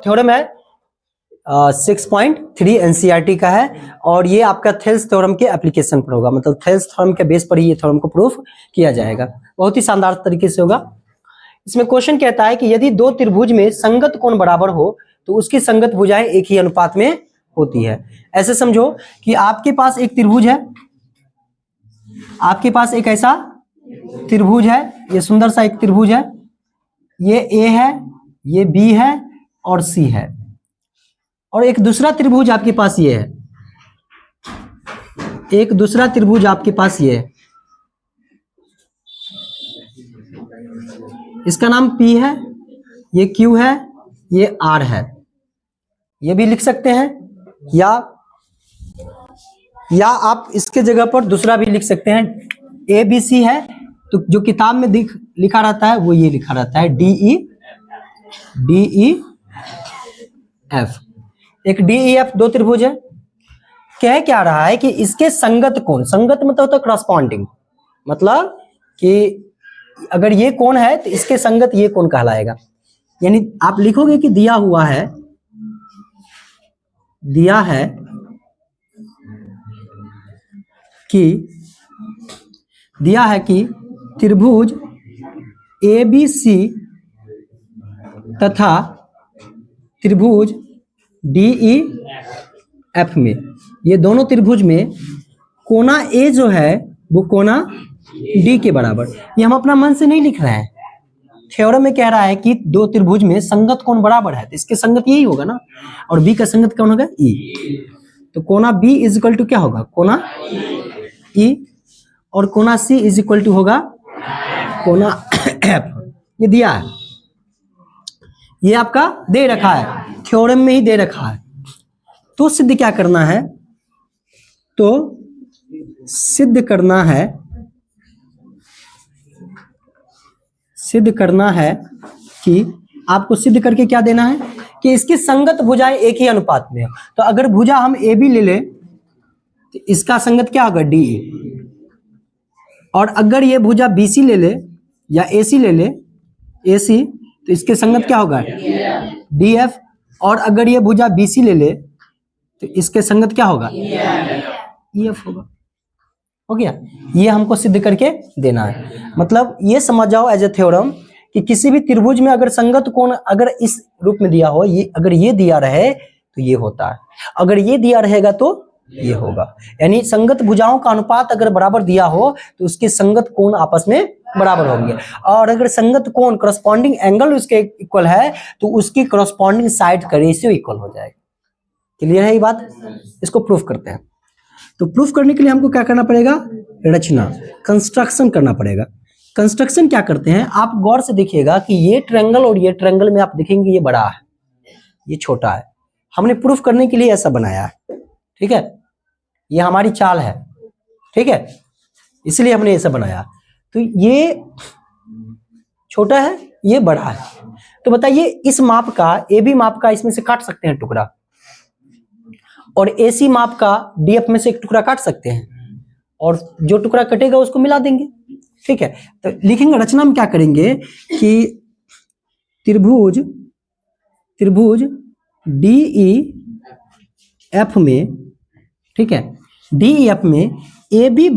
Theorem है 6.3 NCERT का है और ये आपका थेल्स थ्योरम के एप्लीकेशन पर होगा, मतलब थेल्स थ्योरम के बेस पर ही ये थ्योरम को प्रूफ किया जाएगा। बहुत ही शानदार तरीके से होगा। इसमें क्वेश्चन कहता है कि यदि दो त्रिभुज में संगत कोण बराबर हो तो उसकी संगत भुजाएं एक ही अनुपात में होती है। ऐसे समझो कि आपके पास एक त्रिभुज है, आपके पास एक ऐसा त्रिभुज है, ये सुंदर सा एक त्रिभुज है, ये ए है, ये बी है और सी है, और एक दूसरा त्रिभुज आपके पास ये है, एक दूसरा त्रिभुज आपके पास ये है, इसका नाम P है, ये Q है, ये R है। ये भी लिख सकते हैं या आप इसके जगह पर दूसरा भी लिख सकते हैं, ABC है तो जो किताब में लिखा रहता है वो ये लिखा रहता है DEF। एक DEF दो त्रिभुज है। कह क्या रहा है कि इसके संगत कोण, संगत मतलब होता है क्रॉसपॉन्डिंग, मतलब कि अगर ये कोण है तो इसके संगत ये कोण कहलाएगा। यानी आप लिखोगे कि दिया है कि त्रिभुज ABC तथा त्रिभुज DEF में, ये दोनों त्रिभुज में कोना A जो है वो कोना D के बराबर। ये हम अपना मन से नहीं लिख रहे हैं, थ्योरम में कह रहा है कि दो त्रिभुज में संगत कोण बराबर है तो इसके संगत यही होगा ना, और B का संगत कौन होगा E। तो कोना B इज इक्वल टू क्या होगा, कोना E, और कोना C इज इक्वल टू होगा कोना F। ये दिया है, ये आपका दे रखा है, थ्योरम में ही दे रखा है। तो सिद्ध क्या करना है, तो सिद्ध करना है कि आपको सिद्ध करके क्या देना है कि इसकी संगत भुजाएं एक ही अनुपात में है। तो अगर भुजा हम AB ले लें तो इसका संगत क्या होगा, DE, और अगर ये भुजा BC ले ले या AC ले ले, AC, तो इसके संगत क्या होगा, DF, और अगर ये भुजा BC ले ले तो इसके संगत क्या होगा, EF होगा। हो गया, ये हमको सिद्ध करके देना है। मतलब ये समझ जाओ एज ए थ्योरम कि किसी भी त्रिभुज में अगर संगत कोण अगर इस रूप में दिया हो, ये अगर ये दिया रहे तो ये होता है, अगर ये दिया रहेगा तो ये होगा। यानी संगत भुजाओं का अनुपात अगर बराबर दिया हो तो उसके संगत कोण आपस में बराबर होंगे, और अगर संगत कोण करस्पॉन्डिंग एंगल उसके इक्वल है तो उसकी करस्पॉन्डिंग साइड का रेशियो इक्वल हो जाएगा। क्लियर है ये बात? इसको प्रूफ करते हैं। तो प्रूफ करने के लिए हमको क्या करना पड़ेगा, रचना, कंस्ट्रक्शन करना पड़ेगा। कंस्ट्रक्शन क्या करते हैं, आप गौर से देखिएगा कि ये ट्रायंगल और ये ट्रायंगल में आप देखेंगे ये बड़ा है, ये छोटा है। हमने प्रूफ करने के लिए ऐसा बनाया है, ठीक है, ये हमारी चाल है, ठीक है, इसलिए हमने ऐसा बनाया। तो ये छोटा है, ये बड़ा है, तो बताइए इस माप का, AB माप का इसमें से काट सकते हैं टुकड़ा, और AC माप का DF में से एक टुकड़ा काट सकते हैं, और जो टुकड़ा कटेगा उसको मिला देंगे, ठीक है। तो लिखेंगे, रचना में क्या करेंगे कि त्रिभुज DEF में, ठीक है, DEF में AB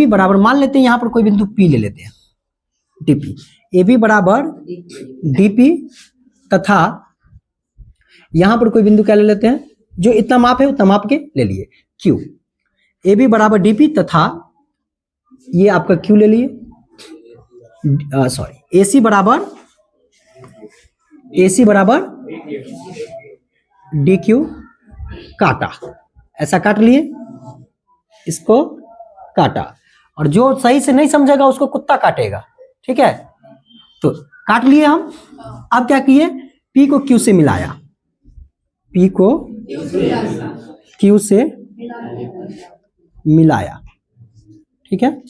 बराबर मान लेते हैं, यहां पर कोई बिंदु P ले लेते हैं, DP, AB बराबर DP, तथा यहां पर कोई बिंदु क्या ले लेते हैं, जो इतना माप है उतना माप के ले लिए, Q। AB बराबर DP तथा ये आपका Q ले लिए, सॉरी, AC बराबर DQ, काटा, ऐसा काट लिए, इसको काटा, और जो सही से नहीं समझेगा उसको कुत्ता काटेगा, ठीक है। तो काट लिए हम। अब क्या किए, P को Q से मिलाया, P को Q से मिलाया, ठीक है,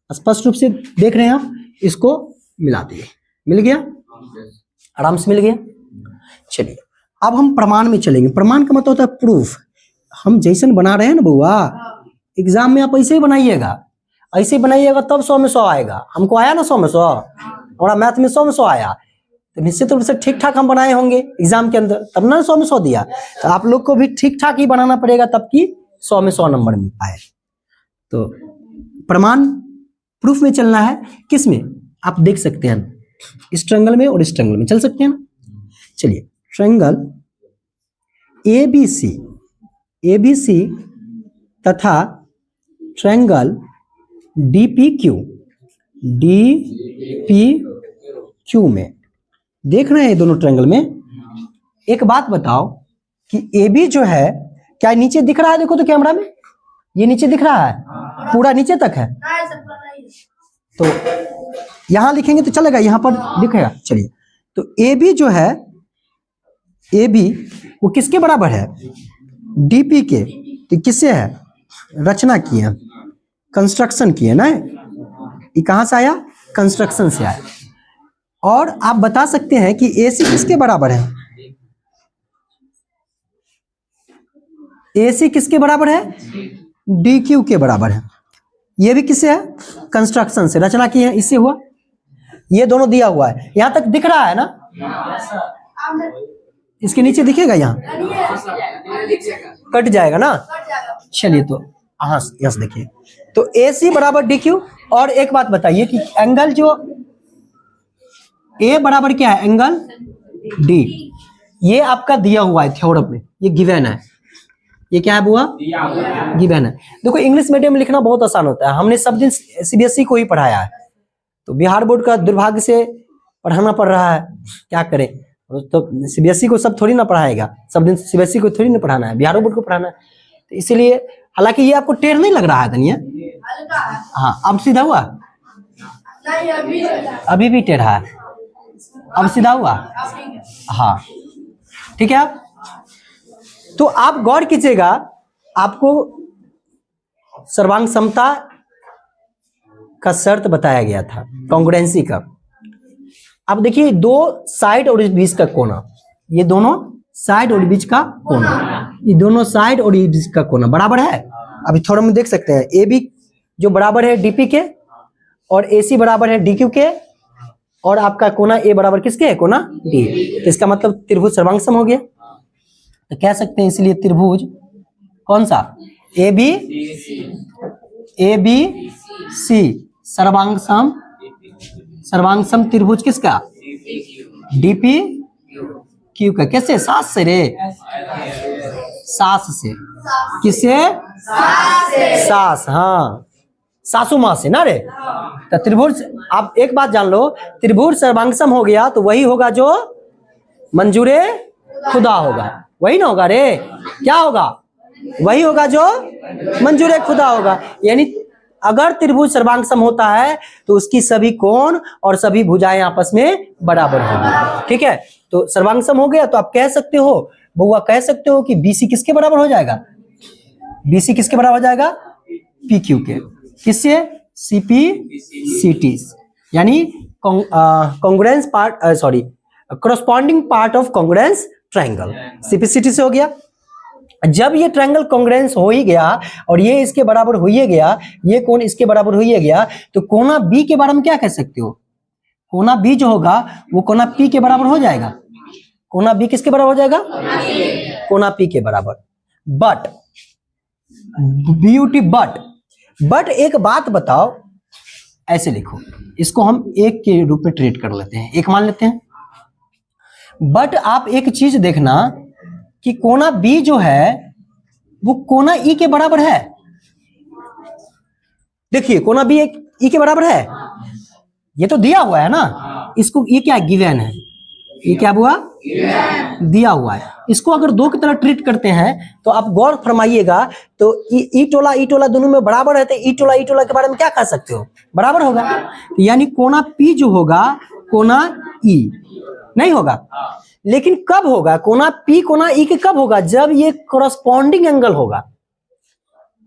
स्पष्ट रूप से देख रहे हैं आप, इसको मिला दिए, मिल गया, आराम से मिल गया। चलिए अब हम प्रमाण में चलेंगे। प्रमाण का मतलब होता है प्रूफ। हम जैसन बना रहे हैं ना बउआ, एग्जाम में आप ऐसे ही बनाइएगा, ऐसे ही बनाइएगा तब 100 में 100 आएगा। हमको आया ना 100 में 100, हमारा मैथ में 100 में 100 आया। तो निश्चित रूप से ठीक ठाक हम बनाए होंगे एग्जाम के अंदर, तब ना 100 में 100 दिया। तो आप लोग को भी ठीक ठाक ही बनाना पड़ेगा तब कि 100 में 100 नंबर मिल पाए। तो प्रमाण प्रूफ में चलना है, किस में आप देख सकते हैं, इस ट्रायंगल में और इस ट्रायंगल में चल सकते हैं ना। चलिए, ट्रायंगल ABC तथा ट्रायंगल DPQ में देख रहे हैं ये दोनों ट्रायंगल में। एक बात बताओ कि AB जो है क्या नीचे दिख रहा है? देखो तो कैमरा में, ये नीचे दिख रहा है, पूरा नीचे तक है। तो यहां लिखेंगे तो चलेगा, यहां पर दिखेगा। चलिए, तो AB जो है, AB वो किसके बराबर है? DP के। तो किससे है? रचना किए, कंस्ट्रक्शन किए ना, ये कहां से आया? कंस्ट्रक्शन से आया। और आप बता सकते हैं कि AC किसके बराबर है? AC किसके बराबर है? DQ के बराबर है। ये भी किससे है? कंस्ट्रक्शन से, रचना की है, इससे हुआ। ये दोनों दिया हुआ है, यहां तक दिख रहा है ना? इसके नीचे दिखेगा, यहाँ कट जाएगा ना। चलिए, तो हाँ यस, देखिए तो AC बराबर DQ। और एक बात बताइए कि एंगल जो A बराबर क्या है? Angle D। ये आपका दिया हुआ है थ्योरम में, ये गिवन है। ये क्या है बुआ? गिवन है। देखो, इंग्लिश मीडियम में लिखना बहुत आसान होता है, हमने सब दिन CBSE को ही पढ़ाया है। तो बिहार बोर्ड का दुर्भाग्य से पढ़ाना पड़ रहा है, क्या करें। तो CBSE को सब थोड़ी ना पढ़ाएगा, सब दिन CBSE को थोड़ी ना पढ़ाना है, बिहार बोर्ड को पढ़ाना है। तो इसीलिए, हालांकि ये आपको टेढ़ नहीं लग रहा है धनिया? हाँ, अब सीधा हुआ? अभी भी टेढ़ा है, अब सीधा हुआ? हाँ, ठीक है। आप तो आप गौर कीजिएगा, आपको सर्वांग समता का शर्त बताया गया था, कॉन्ग्रुएंसी का। अब देखिए, दो साइड और बीच का कोना, ये दोनों साइड और बीच का कोना, ये दोनों साइड और बीच का कोना बराबर है। अभी थोड़ा हम देख सकते हैं, AB जो बराबर है DP के, और AC बराबर है DQ के, और आपका कोना A बराबर किसके है? कोना D। तो इसका मतलब त्रिभुज सर्वांग सम हो गया। तो कह सकते हैं इसलिए त्रिभुज कौन सा? ABC सर्वांग सम त्रिभुज किसका? DPQ का। कैसे? सास से रे, सास से। किससे? सास, हाँ, सासू माँ से ना रे। तो त्रिभुज, आप एक बात जान लो, त्रिभुज सर्वांगसम हो गया तो वही होगा जो मंजूरे खुदा होगा, वही ना होगा रे? क्या होगा? वही होगा जो मंजूरे खुदा होगा। यानी अगर त्रिभुज सर्वांगसम होता है तो उसकी सभी कोण और सभी भुजाएं आपस में बराबर होंगी, ठीक है। तो सर्वांगसम हो गया तो आप कह सकते हो, बउआ कह सकते हो कि BC किसके बराबर हो जाएगा? BC किसके बराबर हो जाएगा? PQ के। किससे? CP-CT, यानी congruence part, sorry, corresponding part of congruence triangle, CP-CT से हो गया। जब ये ट्रायंगल कॉन्ग्रुएंस हो ही गया और ये इसके बराबर हो ही गया, ये कोण इसके बराबर हो ही गया, तो कोना B के बारे में क्या कह सकते हो? कोना B जो होगा वो कोना P के बराबर हो जाएगा। कोना B किसके बराबर हो जाएगा? कोना P के बराबर। बट ब्यूटी, बट एक बात बताओ, ऐसे लिखो, इसको हम एक के रूप में ट्रीट कर लेते हैं, एक मान लेते हैं। बट आप एक चीज देखना कि कोना B जो है वो कोना E के बराबर है। देखिए, कोना B एक E के बराबर है, ये तो दिया हुआ है ना। इसको, ये क्या गिवन है, ये क्या हुआ? दिया हुआ है। इसको अगर दो की तरह ट्रीट करते हैं तो आप गौर फरमाइएगा, तो ई टोला दोनों में बराबर है, तो ई टोला के बारे में क्या कह सकते हो? बराबर होगा। यानी कोना P जो होगा कोना E नहीं होगा। लेकिन कब होगा कोना P कोना E के? कब होगा? जब ये कॉरस्पॉन्डिंग एंगल होगा।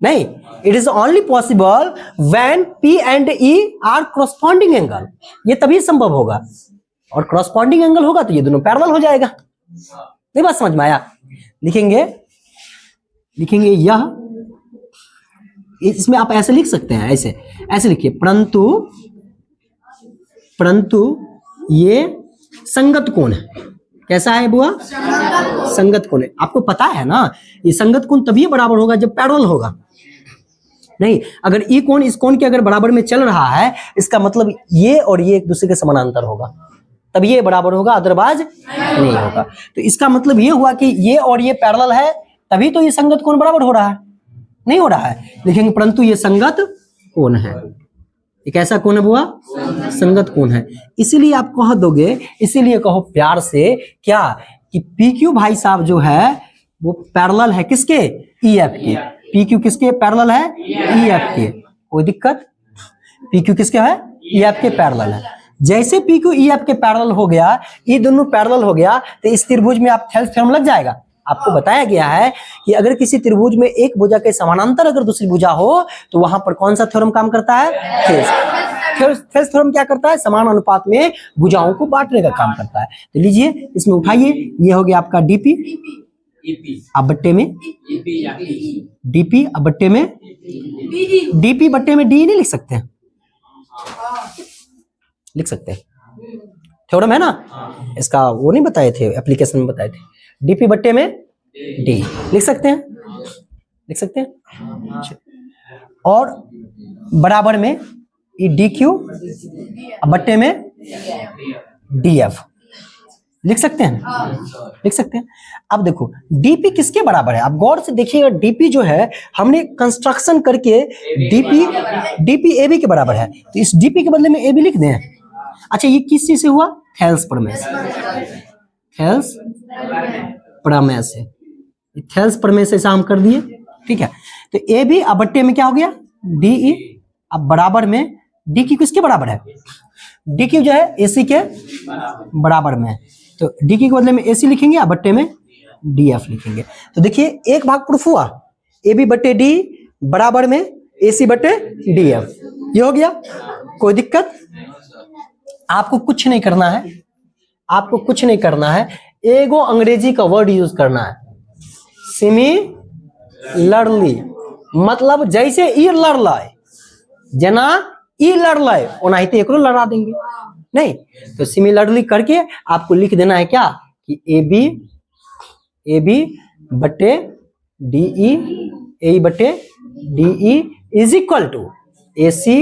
नहीं, it is only possible when P and E are corresponding angle, ये तभी संभव होगा। और कॉरस्पॉन्डिंग एंगल होगा तो ये दोनों पैरेलल हो जाएगा। नहीं बात समझ में आया? लिखेंगे यह, इसमें आप ऐसे लिख सकते हैं, ऐसे लिखिए, परंतु ये संगत कोण है। कैसा है बुआ? संगत कोण है। आपको पता है ना, ये संगत कोण तभी बराबर होगा जब पैरेलल होगा। नहीं, अगर ई कोण इस कोण के अगर बराबर में चल रहा है, इसका मतलब ये और ये एक दूसरे के समानांतर होगा, तब ये बराबर होगा, अदरवाइज नहीं होगा। तो इसका मतलब ये हुआ कि ये और ये पैरेलल है, तभी तो ये संगत कोण बराबर हो रहा है। नहीं हो रहा है, लिखेंगे परंतु ये संगत कोण है। ये कैसा कोण है बुआ? संगत कोण है। इसीलिए आप कह दोगे, इसीलिए कहो प्यार से क्या कि पी क्यू भाई साहब जो है वो पैरेलल है किसके? ई एफ के। पी क्यू किसके पैरेलल है? ई एफ के। कोई दिक्कत? पी क्यू किसके है? ई एफ के पैरेलल है। जैसे पी क्यू ई एफ के पैरेलल हो गया, ये दोनों पैरेलल हो गया, तो इस त्रिभुज में आप थेल्स थ्योरम लग जाएगा। आपको बताया गया है कि अगर किसी त्रिभुज में एक भुजा के समानांतर अगर दूसरी भुजा हो तो वहां पर कौन सा थ्योरम काम करता है? थेल्स थ्योरम क्या करता है? समान अनुपात में भुजाओं को बांटने का काम करता है। तो लीजिए, इसमें उठाइए, ये हो गया आपका डीपी, अब बट्टे में डीपी, अब बट्टे में डीपी, बट्टे में डी नहीं लिख सकते हैं? लिख सकते हैं, थ्योरम है ना, इसका वो नहीं बताए थे, एप्लीकेशन में बताए थे। डीपी बट्टे में डी लिख सकते हैं, लिख सकते हैं। और बराबर में ये डी क्यू, बट्टे में डी एफ लिख सकते हैं, लिख सकते हैं। अब देखो डीपी किसके बराबर है, आप गौर से देखिएगा। डीपी जो है हमने कंस्ट्रक्शन करके डीपी ए बी के बराबर है, तो इस डीपी के बदले में ए बी लिख दें। अच्छा, ये किस चीज से हुआ? थेल्स प्रमेय से। थेल्स प्रमेय से, थेल्स प्रमेय से ऐसा हम कर दिए, ठीक है। तो ए बी अब बट्टे में क्या हो गया? डी ई, अब बराबर में डी क्यू किसके बराबर है? डी क्यू जो है ए सी के बराबर में, तो डी क्यू के बदले में ए सी लिखेंगे, अब बट्टे में डी एफ लिखेंगे। तो देखिए एक भाग प्रूफ हुआ, ए बी बट्टे डी बराबर में ए सी बट्टे डी एफ, ये हो गया। कोई दिक्कत? आपको कुछ नहीं करना है, आपको कुछ नहीं करना है, एगो अंग्रेजी का वर्ड यूज करना है, सिमिलरली। मतलब जैसे ई लड़लाय, जना ई लड़लाय ओना ही तो एकरो लड़ा देंगे, नहीं तो सिमिलरली करके आपको लिख देना है क्या कि ए बी बट्टे डी ई, ए बट्टे D E is equal to A C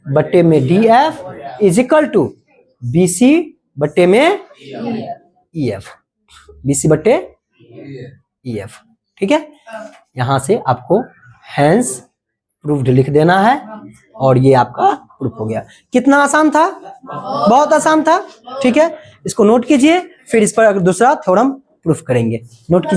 बट्टे में D F is equal to B C बट्टे में ई एफ, बी सी बट्टे ई एफ, ठीक है। यहां से आपको हैंस प्रूफ्ड लिख देना है और ये आपका प्रूफ हो गया। कितना आसान था? बहुत आसान था, ठीक है। इसको नोट कीजिए, फिर इस पर अगर दूसरा थ्योरम प्रूफ करेंगे। नोट कीजिए।